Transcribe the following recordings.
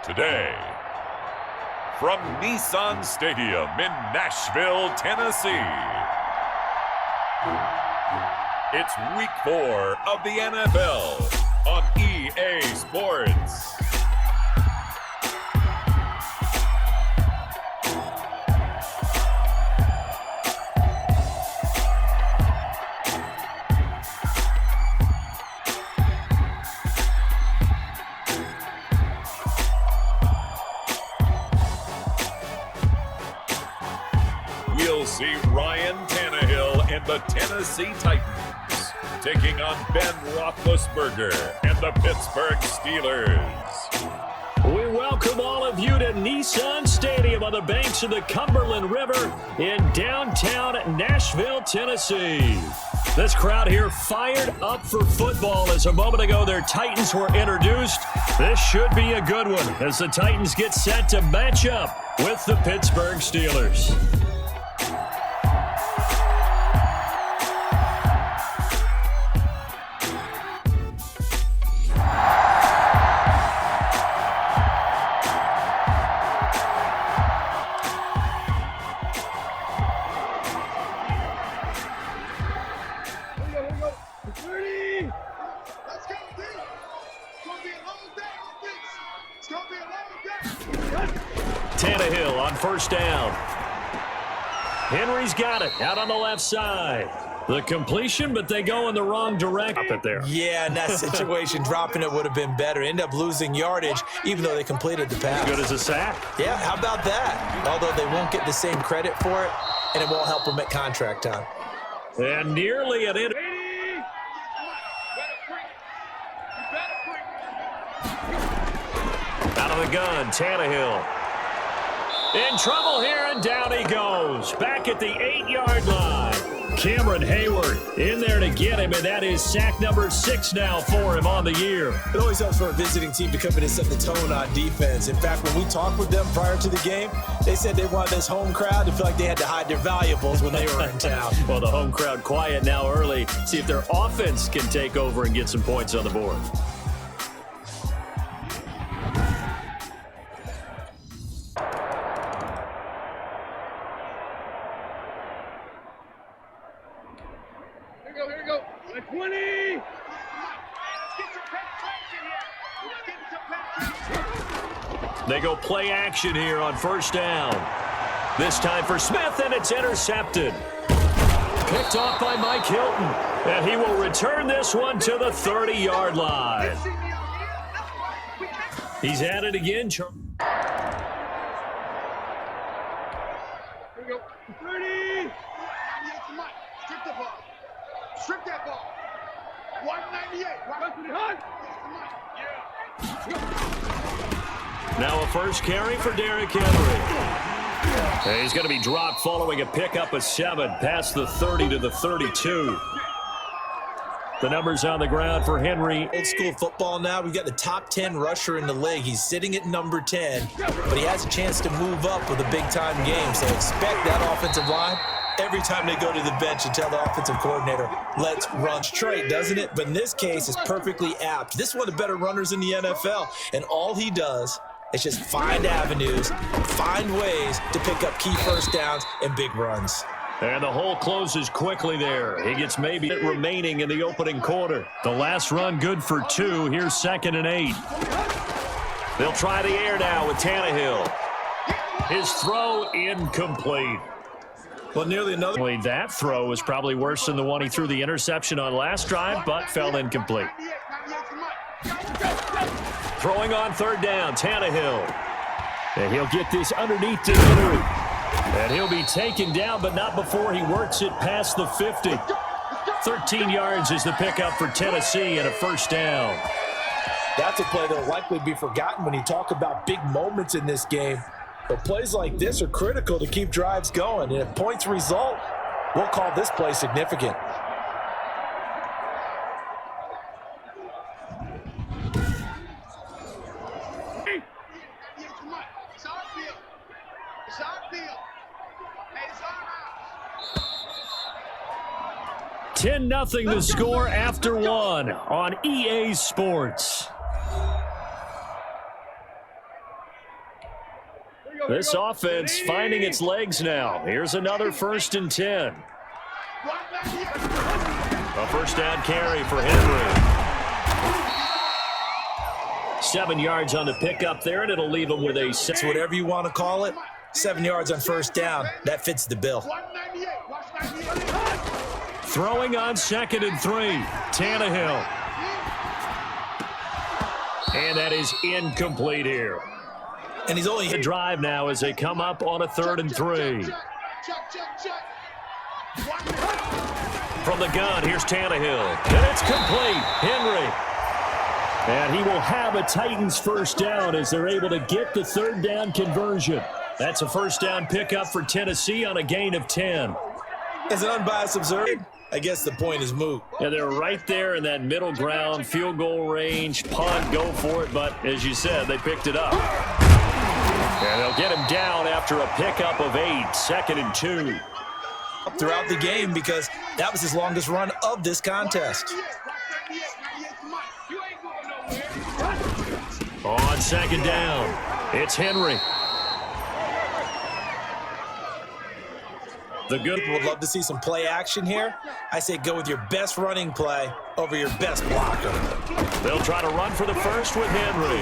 Today, from Nissan Stadium in Nashville, Tennessee, it's Week 4 of the NFL on EA Sports. We'll see Ryan Tannehill and the Tennessee Titans taking on Ben Roethlisberger and the Pittsburgh Steelers. We welcome all of you to Nissan Stadium on the banks of the Cumberland River in downtown Nashville, Tennessee. This crowd here fired up for football as a moment ago their Titans were introduced. This should be a good one as the Titans get set to match up with the Pittsburgh Steelers. Tannehill on first down. Henry's got it out on the left side. The completion, but they go in the wrong direction. Up it there. Yeah, in that situation, dropping it would have been better. End up losing yardage, even though they completed the pass. Good as a sack. Yeah, how about that? Although they won't get the same credit for it, and it won't help them at contract time. And nearly an inch. Out of the gun, Tannehill. In trouble here, and down he goes. Back at the 8-yard line. Cameron Hayward in there to get him, and that is sack number 6 now for him on the year. It always helps for a visiting team to come in and set the tone on defense. In fact, when we talked with them prior to the game, they said they wanted this home crowd to feel like they had to hide their valuables when they were in town. Well, the home crowd quiet now early. See if their offense can take over and get some points on the board. Here we go. Like 20. They go play action here on first down. This time for Smith, and it's intercepted. Picked off by Mike Hilton, and he will return this one to the 30-yard line. He's at it again. Here we go. 30. Strip the ball. Strip that ball. 198. Now a first carry for Derrick Henry. And he's going to be dropped following a pickup of 7 past the 30 to the 32. The numbers on the ground for Henry. Old school football now. We've got the top 10 rusher in the league. He's sitting at number 10, but he has a chance to move up with a big-time game. So expect that offensive line every time they go to the bench and tell the offensive coordinator, let's run straight, doesn't it? But in this case, it's perfectly apt. This is one of the better runners in the NFL, and all he does is just find avenues, find ways to pick up key first downs and big runs. And the hole closes quickly there. He gets maybe it remaining in the opening quarter. The last run good for 2. Here's 2nd and 8. They'll try the air now with Tannehill. His throw incomplete. Well, nearly another. That throw was probably worse than the one he threw the interception on last drive, but fell incomplete. Throwing on third down, Tannehill. And he'll get this underneath to Henry. And he'll be taken down, but not before he works it past the 50. 13 yards is the pickup for Tennessee and a first down. That's a play that will likely be forgotten when you talk about big moments in this game. But plays like this are critical to keep drives going. And if points result, we'll call this play significant. It's 10-0 the score after 1 on EA Sports. This offense finding its legs now. Here's another 1st and 10. A first down carry for Henry. 7 yards on the pickup there, and it'll leave him with a... It's whatever you want to call it. 7 yards on first down. That fits the bill. Throwing on 2nd and 3. Tannehill. And that is incomplete here. And he's only the drive now as they come up on a 3rd and 3. From the gun, here's Tannehill. And it's complete. Henry. And he will have a Titans first down as they're able to get the 3rd down conversion. That's a first down pickup for Tennessee on a gain of 10. As an unbiased observer, I guess the point is moot. Yeah, they're right there in that middle ground, field goal range, punt, go for it. But as you said, they picked it up. And they'll get him down after a pickup of 8, 2nd and 2. Throughout the game because that was his longest run of this contest. On 2nd down, it's Henry. The good would love to see some play action here. I say go with your best running play over your best blocker. They'll try to run for the first with Henry.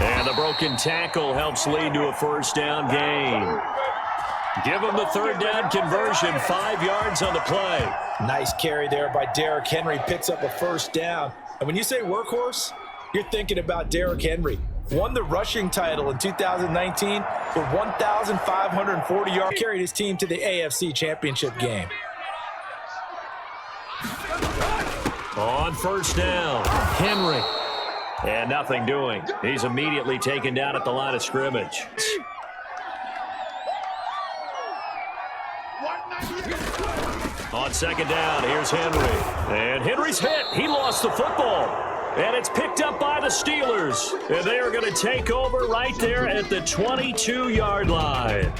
And the broken tackle helps lead to a first down gain. Give him the 3rd down conversion, 5 yards on the play. Nice carry there by Derrick Henry, picks up a first down. And when you say workhorse, you're thinking about Derrick Henry. Won the rushing title in 2019 with 1,540 yards. Carried his team to the AFC Championship game. On first down, Henry. And nothing doing. He's immediately taken down at the line of scrimmage. On 2nd down, here's Henry. And Henry's hit. He lost the football. And it's picked up by the Steelers. And they are going to take over right there at the 22-yard line.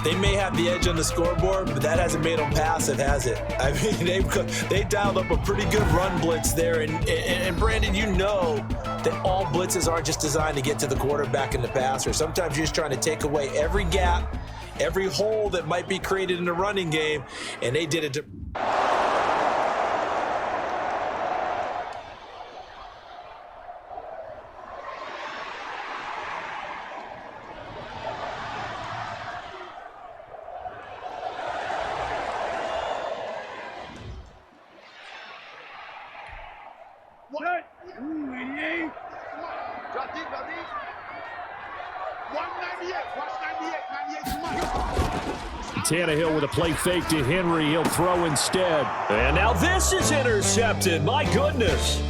They may have the edge on the scoreboard, but that hasn't made them passive, has it? I mean, they dialed up a pretty good run blitz there. And Brandon, you know that all blitzes aren't just designed to get to the quarterback in the passer. Sometimes you're just trying to take away every gap, every hole that might be created in the running game, and they did it to... Drop deep, drop deep. 198. Watch 98. Tannehill with a play fake to Henry. He'll throw instead. And now this is intercepted. My goodness.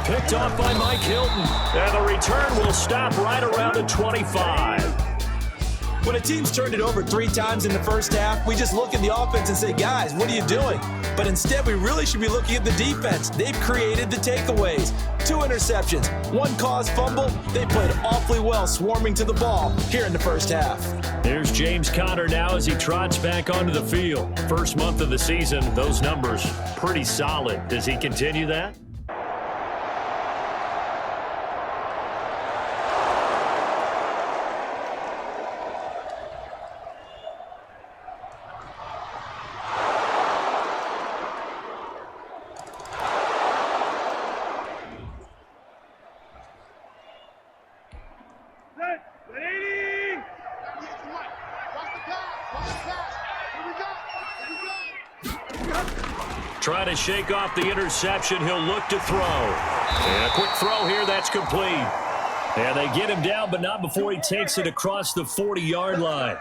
Picked off by Mike Hilton. And the return will stop right around the 25. When a team's turned it over 3 times in the first half, we just look at the offense and say, guys, what are you doing? But instead, we really should be looking at the defense. They've created the takeaways. 2 interceptions, 1 caused fumble. They played awfully well swarming to the ball here in the first half. There's James Conner now as he trots back onto the field. First month of the season, those numbers pretty solid. Does he continue that? Trying to shake off the interception. He'll look to throw. And a quick throw here. That's complete. And they get him down, but not before he takes it across the 40-yard line.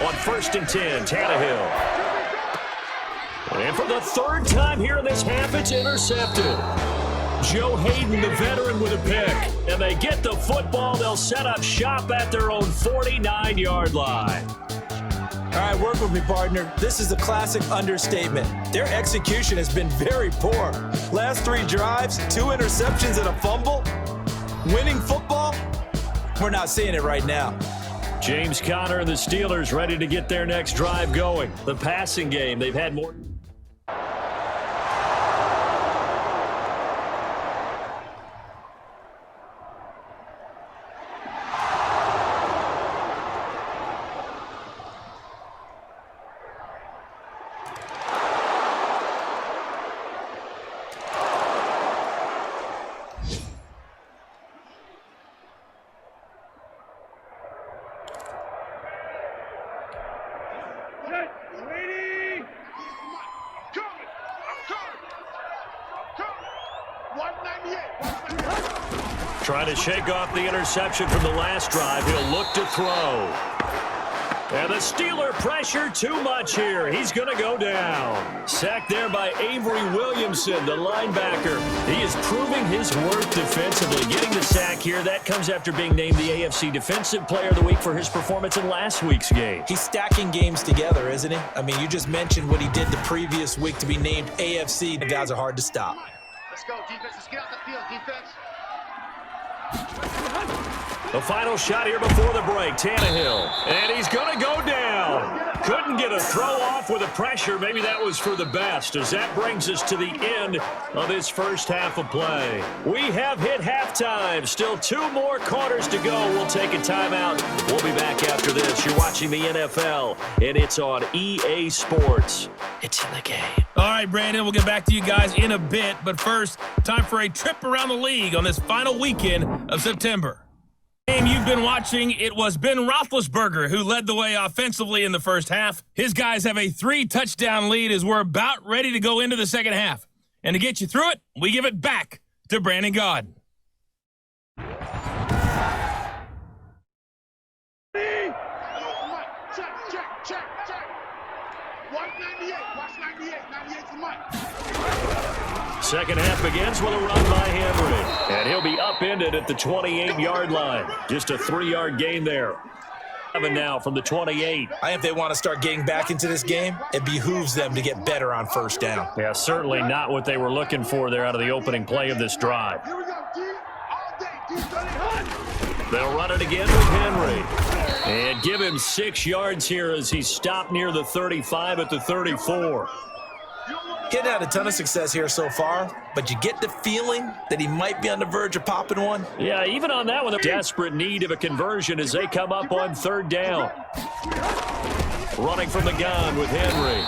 On 1st and 10, Tannehill. And for the 3rd time here in this half, it's intercepted. Joe Hayden, the veteran, with a pick. And they get the football. They'll set up shop at their own 49-yard line. All right, work with me, partner. This is a classic understatement. Their execution has been very poor. Last 3 drives, 2 interceptions and a fumble. Winning football? We're not seeing it right now. James Conner and the Steelers ready to get their next drive going. The passing game, they've had more... Trying to shake off the interception from the last drive. He'll look to throw. And the Steeler pressure too much here. He's going to go down. Sacked there by Avery Williamson, the linebacker. He is proving his worth defensively. Getting the sack here, that comes after being named the AFC Defensive Player of the Week for his performance in last week's game. He's stacking games together, isn't he? I mean, you just mentioned what he did the previous week to be named AFC. The guys are hard to stop. Let's go, defense. Let's get out the field, defense. The final shot here before the break, Tannehill. And he's going to go down. Couldn't get a throw off with the pressure. Maybe that was for the best, as that brings us to the end of this first half of play. We have hit halftime. Still 2 more quarters to go. We'll take a timeout. We'll be back after this. You're watching the NFL, and it's on EA Sports. It's in the game. All right, Brandon, we'll get back to you guys in a bit. But first, time for a trip around the league on this final weekend of September. Game you've been watching, it was Ben Roethlisberger who led the way offensively in the first half. His guys have a 3-touchdown lead as we're about ready to go into the second half. And to get you through it, we give it back to Brandon God. Check. Watch 98. Watch 98. 98's the mic. Second half begins with a run by Henry. And he'll be upended at the 28-yard line. Just a 3-yard gain there. 7 now from the 28. I think if they want to start getting back into this game, it behooves them to get better on first down. Yeah, certainly not what they were looking for there out of the opening play of this drive. Here we go, D. All day, D. Hunt. They'll run it again with Henry. And give him 6 yards here as he stopped near the 35 at the 34. Getting had a ton of success here so far, but you get the feeling that he might be on the verge of popping one. Yeah, even on that one, a desperate need of a conversion as they come up on 3rd down. Running from the gun with Henry.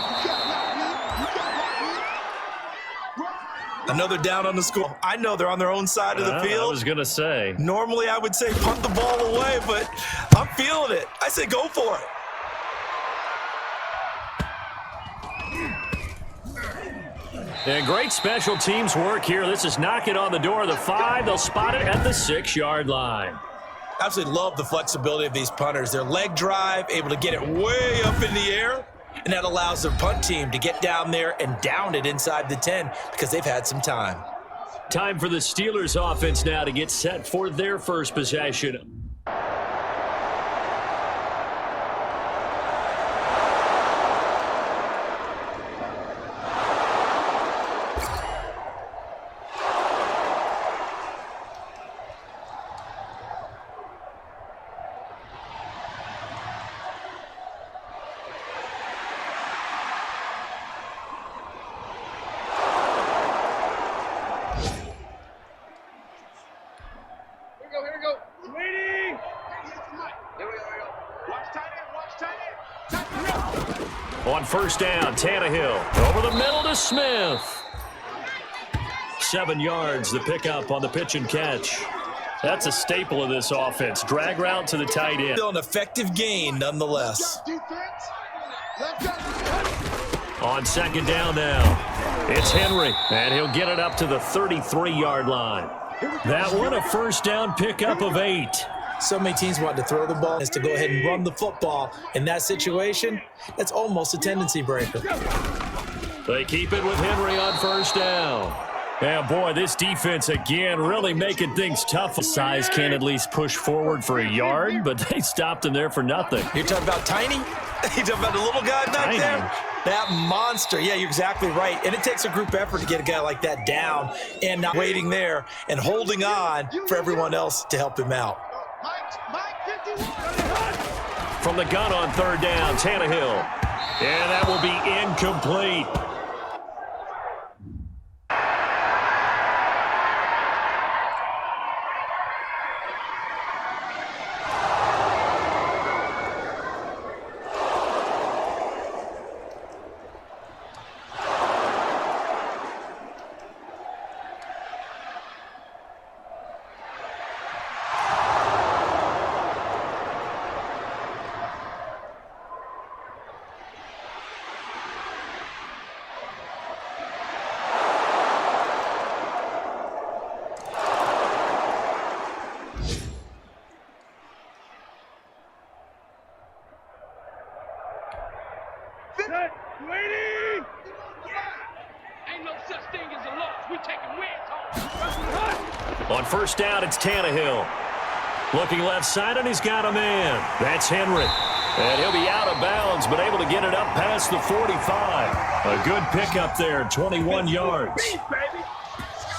Another down on the score. I know they're on their own side of the field. I was going to say. Normally I would say punt the ball away, but I'm feeling it. I say go for it. And great special teams work here. This is knocking on the door of the 5. They'll spot it at the 6-yard line. Absolutely love the flexibility of these punters. Their leg drive, able to get it way up in the air, and that allows their punt team to get down there and down it inside the 10 because they've had some time. Time for the Steelers offense now to get set for their first possession. Here we go. Waiting. Here we go. Watch tight end. On 1st down, Tannehill over the middle to Smith. 7 yards, the pickup on the pitch and catch. That's a staple of this offense. Drag route to the tight end. Still an effective gain nonetheless. On 2nd down now, it's Henry, and he'll get it up to the 33-yard line. That one, a 1st down pickup of 8. So many teams want to throw the ball is to go ahead and run the football. In that situation, that's almost a tendency breaker. They keep it with Henry on 1st down. Yeah, boy, this defense again really making things tough. Size can at least push forward for a yard, but they stopped him there for nothing. You're talking about Tiny? You're talking about the little guy back Tiny. there? That monster. Yeah, you're exactly right. And it takes a group effort to get a guy like that down and not waiting there and holding on for everyone else to help him out. From the gun on 3rd down, Tannehill. And that will be incomplete. Waiting! Ain't no such thing as a loss. We taking wins home. On first down, it's Tannehill. Looking left side, and he's got a man. That's Henry. And he'll be out of bounds, but able to get it up past the 45. A good pickup there, 21 yards.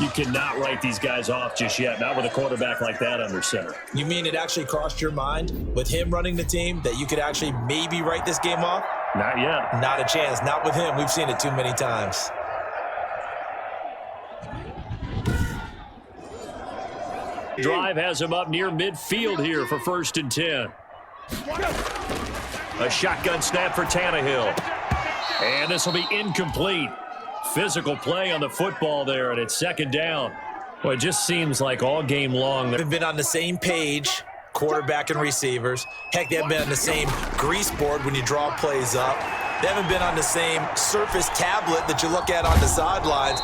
You cannot write these guys off just yet, not with a quarterback like that under center. You mean it actually crossed your mind with him running the team that you could actually maybe write this game off? Not yet. Not a chance. Not with him. We've seen it too many times. Drive has him up near midfield here for 1st and 10. A shotgun snap for Tannehill. And this will be incomplete. Physical play on the football there, and it's 2nd down. Well, it just seems like all game long They've been on the same page, quarterback and receivers. Heck, they haven't been on the same grease board when you draw plays up. They haven't been on the same Surface tablet that you look at on the sidelines.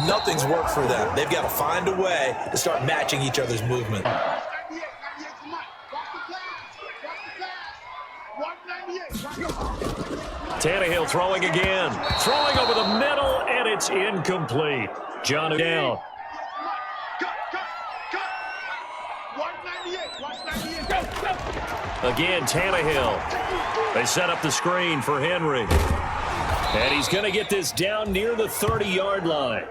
Nothing's worked for them. They've got to find a way to start matching each other's movement. Tannehill throwing again. Throwing over the middle, and it's incomplete. John down. Again, Tannehill. They set up the screen for Henry. And he's going to get this down near the 30-yard line.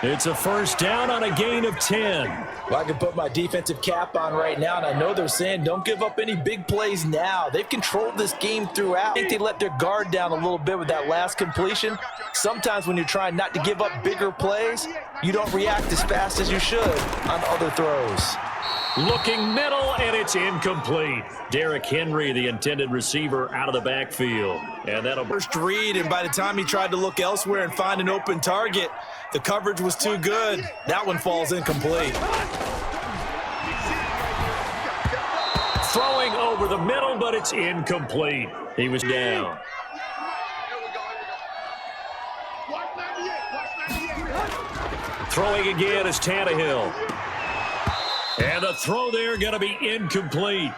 It's a 1st down on a gain of 10. Well, I can put my defensive cap on right now, and I know they're saying don't give up any big plays now. They've controlled this game throughout. I think they let their guard down a little bit with that last completion. Sometimes when you're trying not to give up bigger plays, you don't react as fast as you should on other throws. Looking middle, and it's incomplete. Derrick Henry, the intended receiver, out of the backfield. And that'll first read, and by the time he tried to look elsewhere and find an open target, the coverage was too good. That one falls incomplete. Throwing over the middle, but it's incomplete. He was down. Throwing again is Tannehill. And the throw there going to be incomplete.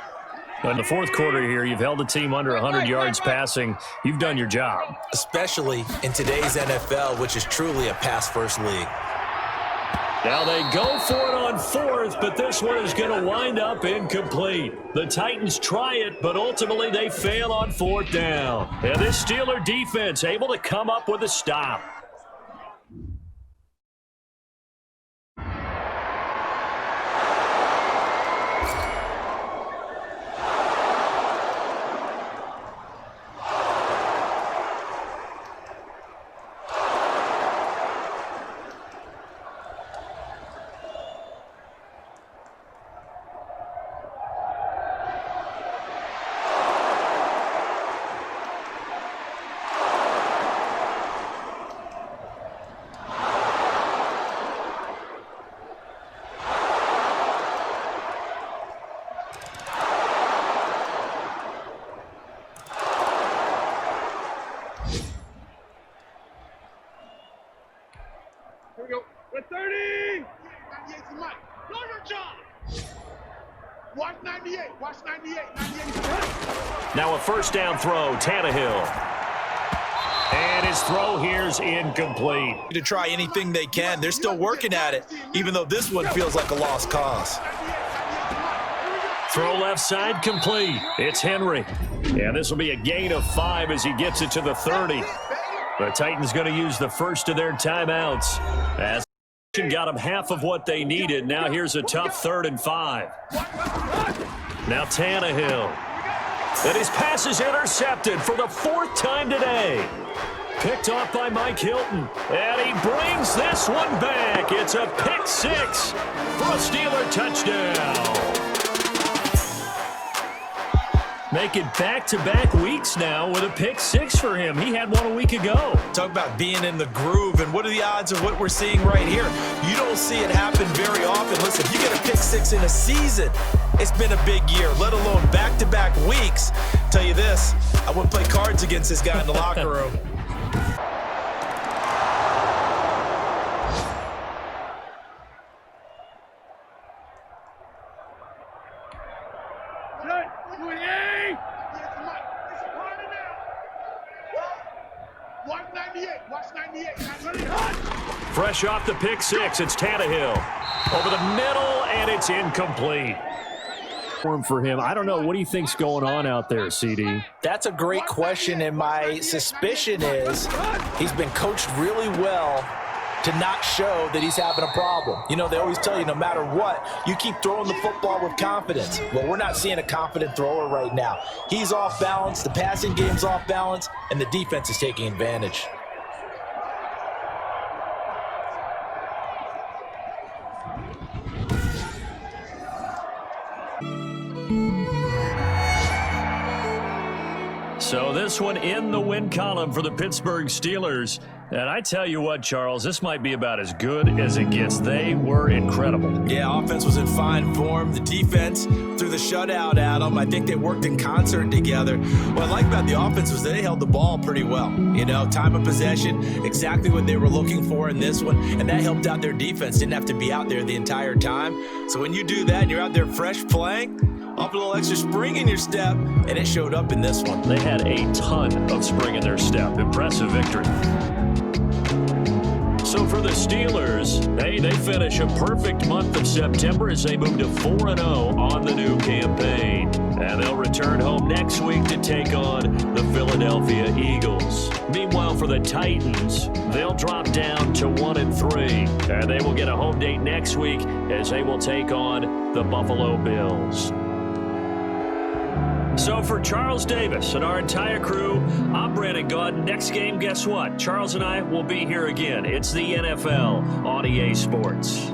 In the 4th quarter here, you've held the team under 100 yards passing. You've done your job. Especially in today's NFL, which is truly a pass-first league. Now they go for it on 4th, but this one is going to wind up incomplete. The Titans try it, but ultimately they fail on 4th down. And this Steeler defense able to come up with a stop. Here we go. With 30. 98 to Mike. Know your job. Watch 98. Watch 98. 98. Now a 1st down throw, Tannehill. And his throw here's incomplete. To try anything they can. They're still working at it, even though this one feels like a lost cause. Throw left side complete. It's Henry. And this will be a gain of 5 as he gets it to the 30. The Titans going to use the first of their timeouts. As got them half of what they needed. Now here's a tough 3rd and 5. Now Tannehill. And his pass is intercepted for the 4th time today. Picked off by Mike Hilton. And he brings this one back. It's a pick 6 for a Steeler touchdown. Making back-to-back weeks now with a pick 6 for him. He had one a week ago. Talk about being in the groove, and what are the odds of what we're seeing right here? You don't see it happen very often. Listen, if you get a pick 6 in a season, it's been a big year, let alone back-to-back weeks. Tell you this, I wouldn't play cards against this guy in the locker room. Fresh off the pick six, it's Tannehill. Over the middle, and it's incomplete. For him, I don't know. What do you think's going on out there, CD? That's a great question, and my suspicion is he's been coached really well to not show that he's having a problem. You know, they always tell you no matter what, you keep throwing the football with confidence. Well, we're not seeing a confident thrower right now. He's off balance, the passing game's off balance, and the defense is taking advantage. So this one in the win column for the Pittsburgh Steelers. And I tell you what, Charles, this might be about as good as it gets. They were incredible. Yeah, offense was in fine form. The defense threw the shutout at them. I think they worked in concert together. What I like about the offense was they held the ball pretty well. You know, time of possession, exactly what they were looking for in this one. And that helped out their defense. Didn't have to be out there the entire time. So when you do that and you're out there fresh playing, up a little extra spring in your step, and it showed up in this one. They had a ton of spring in their step. Impressive victory. So for the Steelers, they finish a perfect month of September as they move to 4-0 on the new campaign. And they'll return home next week to take on the Philadelphia Eagles. Meanwhile, for the Titans, they'll drop down to 1-3. And they will get a home date next week as they will take on the Buffalo Bills. So for Charles Davis and our entire crew, I'm Brandon Gaudin. Next game, guess what? Charles and I will be here again. It's the NFL on EA Sports.